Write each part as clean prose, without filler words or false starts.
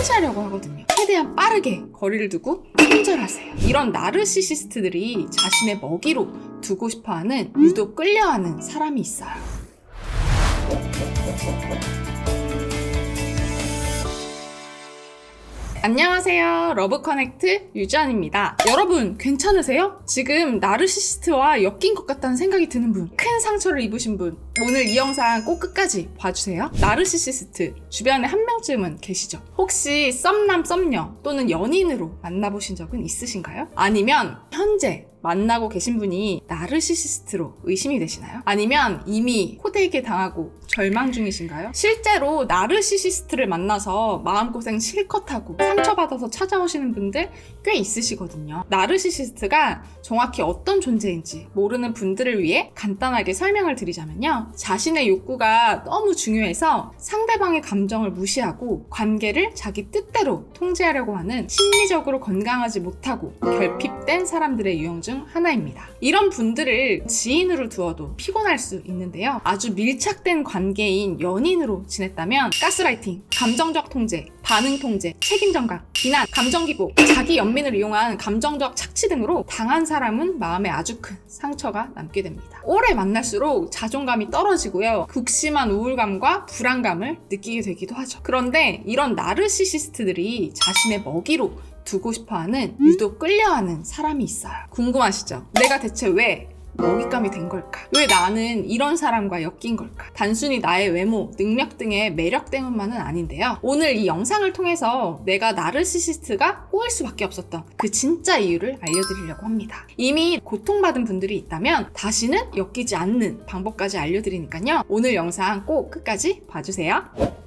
통제하려고 하거든요. 최대한 빠르게 거리를 두고 손절하세요. 이런 나르시시스트들이 자신의 먹이로 두고 싶어하는, 유독 끌려하는 사람이 있어요. 안녕하세요. 러브커넥트 유주안입니다. 여러분 괜찮으세요? 지금 나르시시스트와 엮인 것 같다는 생각이 드는 분, 큰 상처를 입으신 분, 오늘 이 영상 꼭 끝까지 봐주세요. 나르시시스트 주변에 한 명쯤은 계시죠? 혹시 썸남 썸녀 또는 연인으로 만나보신 적은 있으신가요? 아니면 현재 만나고 계신 분이 나르시시스트로 의심이 되시나요? 아니면 이미 호되게 당하고 절망 중이신가요? 실제로 나르시시스트를 만나서 마음고생 실컷 하고 상처받아서 찾아오시는 분들 꽤 있으시거든요. 나르시시스트가 정확히 어떤 존재인지 모르는 분들을 위해 간단하게 설명을 드리자면요. 자신의 욕구가 너무 중요해서 상대방의 감정을 무시하고 관계를 자기 뜻대로 통제하려고 하는, 심리적으로 건강하지 못하고 결핍된 사람들의 유형 중 하나입니다. 이런 분들을 지인으로 두어도 피곤할 수 있는데요. 아주 밀착된 관계인 연인으로 지냈다면 가스라이팅, 감정적 통제, 반응 통제, 책임 전가, 비난, 감정 기복, 자기 연민을 이용한 감정적 착취 등으로 당한 사람은 마음에 아주 큰 상처가 남게 됩니다. 오래 만날수록 자존감이 떨어지고요. 극심한 우울감과 불안감을 느끼게 되기도 하죠. 그런데 이런 나르시시스트들이 자신의 먹이로 두고 싶어하는, 유독 끌려하는 사람이 있어요. 궁금하시죠? 내가 대체 왜 먹잇감이 된 걸까? 왜 나는 이런 사람과 엮인 걸까? 단순히 나의 외모, 능력 등의 매력 때문만은 아닌데요. 오늘 이 영상을 통해서 내가 나르시시스트가 꼬일 수밖에 없었던 그 진짜 이유를 알려드리려고 합니다. 이미 고통받은 분들이 있다면 다시는 엮이지 않는 방법까지 알려드리니까요. 오늘 영상 꼭 끝까지 봐주세요.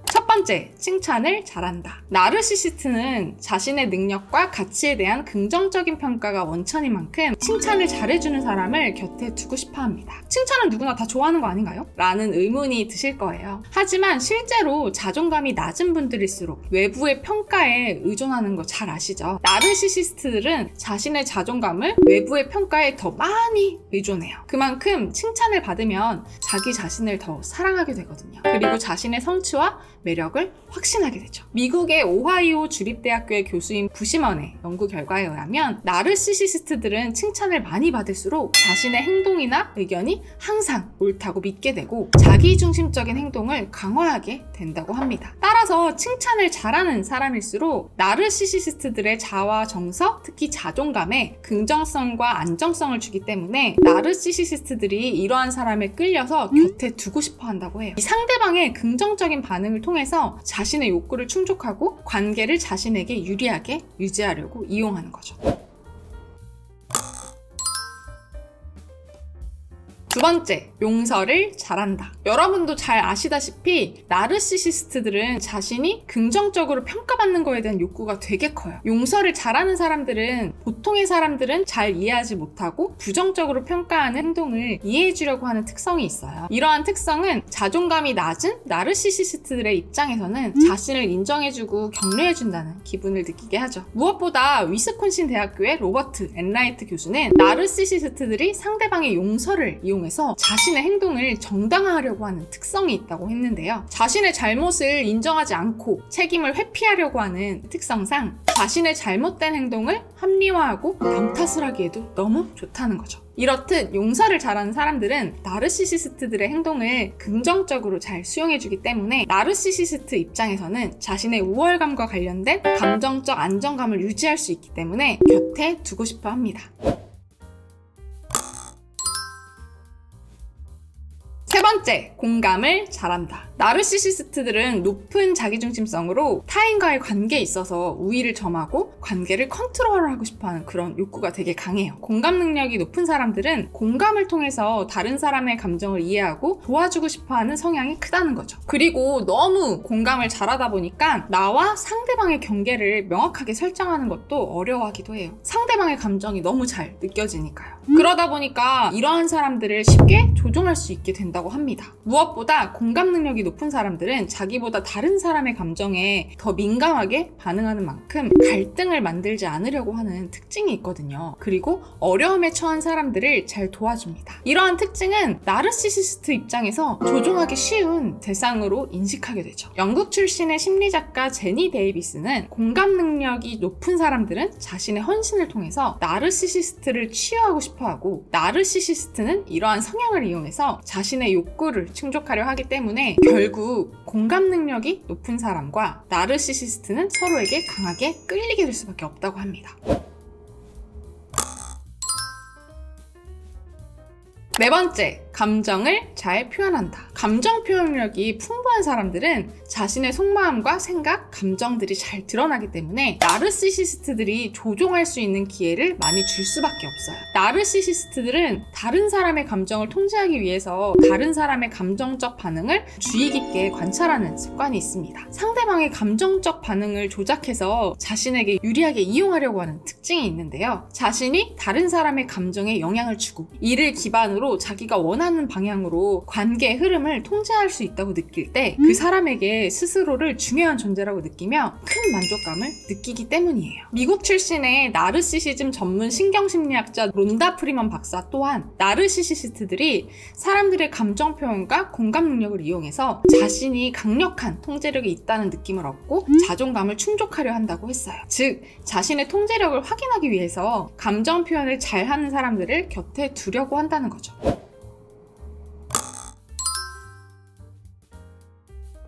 첫 번째, 칭찬을 잘한다. 나르시시스트는 자신의 능력과 가치에 대한 긍정적인 평가가 원천인 만큼 칭찬을 잘해주는 사람을 곁에 두고 싶어 합니다. 칭찬은 누구나 다 좋아하는 거 아닌가요? 라는 의문이 드실 거예요. 하지만 실제로 자존감이 낮은 분들일수록 외부의 평가에 의존하는 거 잘 아시죠? 나르시시스트들은 자신의 자존감을 외부의 평가에 더 많이 의존해요. 그만큼 칭찬을 받으면 자기 자신을 더 사랑하게 되거든요. 그리고 자신의 성취와 매력을 확신하게 되죠. 미국의 오하이오 주립대학교의 교수인 부시먼의 연구 결과에 의하면 나르시시스트들은 칭찬을 많이 받을수록 자신의 행동이나 의견이 항상 옳다고 믿게 되고 자기중심적인 행동을 강화하게 된다고 합니다. 따라서 칭찬을 잘하는 사람일수록 나르시시스트들의 자아 정서, 특히 자존감에 긍정성과 안정성을 주기 때문에 나르시시스트들이 이러한 사람에 끌려서 곁에 두고 싶어 한다고 해요. 이 상대방의 긍정적인 반응을 통해서 자신의 욕구를 충족하고 관계를 자신에게 유리하게 유지하려고 이용하는 거죠. 두 번째, 용서를 잘한다. 여러분도 잘 아시다시피 나르시시스트들은 자신이 긍정적으로 평가받는 거에 대한 욕구가 되게 커요. 용서를 잘하는 사람들은, 보통의 사람들은 잘 이해하지 못하고 부정적으로 평가하는 행동을 이해해주려고 하는 특성이 있어요. 이러한 특성은 자존감이 낮은 나르시시스트들의 입장에서는 자신을 인정해주고 격려해준다는 기분을 느끼게 하죠. 무엇보다 위스콘신 대학교의 로버트 엔라이트 교수는 나르시시스트들이 상대방의 용서를 이용해서 자신의 행동을 정당화하려고 하는 특성이 있다고 했는데요. 자신의 잘못을 인정하지 않고 책임을 회피하려고 하는 특성상 자신의 잘못된 행동을 합리화하고 남 탓을 하기에도 너무 좋다는 거죠. 이렇듯 용서를 잘하는 사람들은 나르시시스트들의 행동을 긍정적으로 잘 수용해주기 때문에 나르시시스트 입장에서는 자신의 우월감과 관련된 감정적 안정감을 유지할 수 있기 때문에 곁에 두고 싶어 합니다. 세 번째, 공감을 잘한다. 나르시시스트들은 높은 자기중심성으로 타인과의 관계에 있어서 우위를 점하고 관계를 컨트롤하고 싶어하는 그런 욕구가 되게 강해요. 공감 능력이 높은 사람들은 공감을 통해서 다른 사람의 감정을 이해하고 도와주고 싶어하는 성향이 크다는 거죠. 그리고 너무 공감을 잘하다 보니까 나와 상대방의 경계를 명확하게 설정하는 것도 어려워하기도 해요. 상대방의 감정이 너무 잘 느껴지니까요. 그러다 보니까 이러한 사람들을 쉽게 조종할 수 있게 된다고 없다고 합니다. 무엇보다 공감 능력이 높은 사람들은 자기보다 다른 사람의 감정에 더 민감하게 반응하는 만큼 갈등을 만들지 않으려고 하는 특징이 있거든요. 그리고 어려움에 처한 사람들을 잘 도와줍니다. 이러한 특징은 나르시시스트 입장에서 조종하기 쉬운 대상으로 인식하게 되죠. 영국 출신의 심리작가 제니 데이비스는 공감 능력이 높은 사람들은 자신의 헌신을 통해서 나르시시스트를 치유하고 싶어하고, 나르시시스트는 이러한 성향을 이용해서 자신의 욕구를 충족하려 하기 때문에 결국 공감 능력이 높은 사람과 나르시시스트는 서로에게 강하게 끌리게 될 수밖에 없다고 합니다. 네 번째, 감정을 잘 표현한다. 감정 표현력이 풍부한 사람들은 자신의 속마음과 생각, 감정들이 잘 드러나기 때문에 나르시시스트들이 조종할 수 있는 기회를 많이 줄 수밖에 없어요. 나르시시스트들은 다른 사람의 감정을 통제하기 위해서 다른 사람의 감정적 반응을 주의 깊게 관찰하는 습관이 있습니다. 상대방의 감정적 반응을 조작해서 자신에게 유리하게 이용하려고 하는 특징이 있는데요. 자신이 다른 사람의 감정에 영향을 주고 이를 기반으로 자기가 원하는 방향으로 관계의 흐름을 통제할 수 있다고 느낄 때 그 사람에게 스스로를 중요한 존재라고 느끼며 큰 만족감을 느끼기 때문이에요. 미국 출신의 나르시시즘 전문 신경심리학자 론다 프리먼 박사 또한 나르시시스트들이 사람들의 감정 표현과 공감 능력을 이용해서 자신이 강력한 통제력이 있다는 느낌을 얻고 자존감을 충족하려 한다고 했어요. 즉, 자신의 통제력을 확인하기 위해서 감정 표현을 잘하는 사람들을 곁에 두려고 한다는 거죠.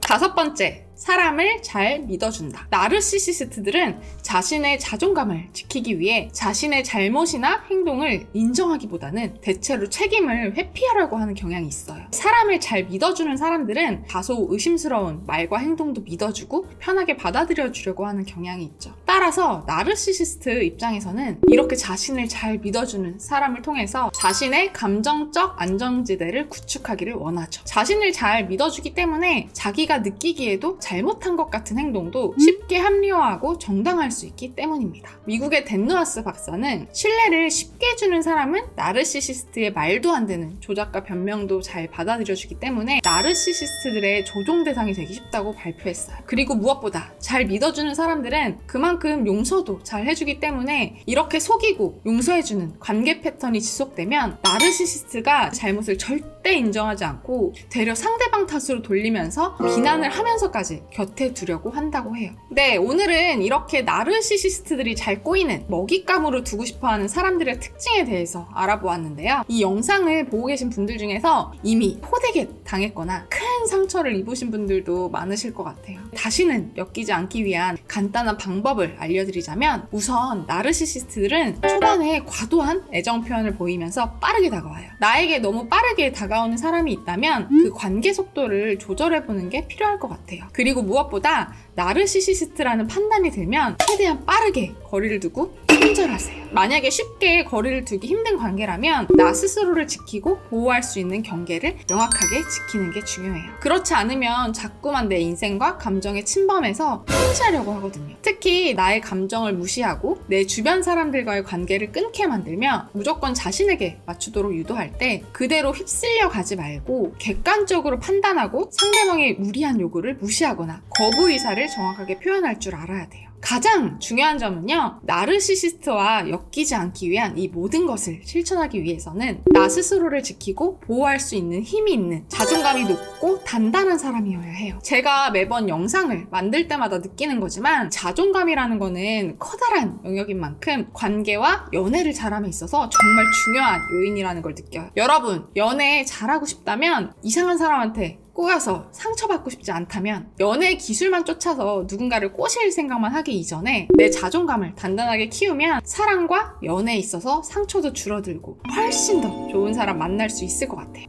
다섯 번째, 사람을 잘 믿어준다. 나르시시스트들은 자신의 자존감을 지키기 위해 자신의 잘못이나 행동을 인정하기보다는 대체로 책임을 회피하려고 하는 경향이 있어요. 사람을 잘 믿어주는 사람들은 다소 의심스러운 말과 행동도 믿어주고 편하게 받아들여주려고 하는 경향이 있죠. 따라서 나르시시스트 입장에서는 이렇게 자신을 잘 믿어주는 사람을 통해서 자신의 감정적 안정지대를 구축하기를 원하죠. 자신을 잘 믿어주기 때문에 자기가 느끼기에도 잘못한 것 같은 행동도 쉽게 합리화하고 정당화할 수 있기 때문입니다. 미국의 댄 누아스 박사는 신뢰를 쉽게 주는 사람은 나르시시스트의 말도 안 되는 조작과 변명도 잘 받아들여주기 때문에 나르시시스트들의 조종 대상이 되기 쉽다고 발표했어요. 그리고 무엇보다 잘 믿어주는 사람들은 그만큼 용서도 잘 해주기 때문에 이렇게 속이고 용서해주는 관계 패턴이 지속되면 나르시시스트가 잘못을 절대 인정하지 않고 되려 상대방 탓으로 돌리면서 비난을 하면서까지 곁에 두려고 한다고 해요. 네, 오늘은 이렇게 나르시시스트들이 잘 꼬이는 먹잇감으로 두고 싶어하는 사람들의 특징에 대해서 알아보았는데요. 이 영상을 보고 계신 분들 중에서 이미 포대겟 당했거나 큰 상처를 입으신 분들도 많으실 것 같아요. 다시는 엮이지 않기 위한 간단한 방법을 알려드리자면, 우선 나르시시스트들은 초반에 과도한 애정 표현을 보이면서 빠르게 다가와요. 나에게 너무 빠르게 다가오는 사람이 있다면 그 관계 속도를 조절해보는 게 필요할 것 같아요. 그리고 무엇보다 나르시시스트라는 판단이 들면 최대한 빠르게 거리를 두고 손절하세요. 만약에 쉽게 거리를 두기 힘든 관계라면 나 스스로를 지키고 보호할 수 있는 경계를 명확하게 지키는 게 중요해요. 그렇지 않으면 자꾸만 내 인생과 감정에 침범해서 통제하려고 하거든요. 특히 나의 감정을 무시하고 내 주변 사람들과의 관계를 끊게 만들며 무조건 자신에게 맞추도록 유도할 때 그대로 휩쓸려 가지 말고 객관적으로 판단하고 상대방의 무리한 요구를 무시하거나 거부 의사를 정확하게 표현할 줄 알아야 돼요. 가장 중요한 점은요, 나르시시스트와 엮이지 않기 위한 이 모든 것을 실천하기 위해서는 나 스스로를 지키고 보호할 수 있는 힘이 있는 자존감이 높고 단단한 사람이어야 해요. 제가 매번 영상을 만들 때마다 느끼는 거지만 자존감이라는 거는 커다란 영역인 만큼 관계와 연애를 잘함에 있어서 정말 중요한 요인이라는 걸 느껴요. 여러분, 연애 잘하고 싶다면 이상한 사람한테 꼬여서 상처받고 싶지 않다면 연애 기술만 쫓아서 누군가를 꼬실 생각만 하기 이전에 내 자존감을 단단하게 키우면 사랑과 연애에 있어서 상처도 줄어들고 훨씬 더 좋은 사람 만날 수 있을 것 같아요.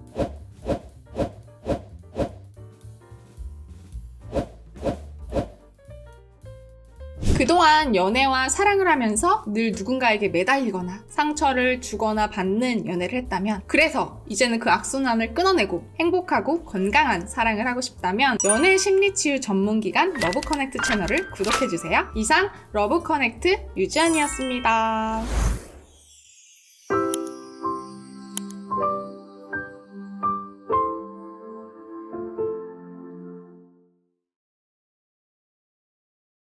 그동안 연애와 사랑을 하면서 늘 누군가에게 매달리거나 상처를 주거나 받는 연애를 했다면, 그래서 이제는 그 악순환을 끊어내고 행복하고 건강한 사랑을 하고 싶다면 연애 심리치유 전문기관 러브커넥트 채널을 구독해주세요. 이상 러브커넥트 유지연이었습니다.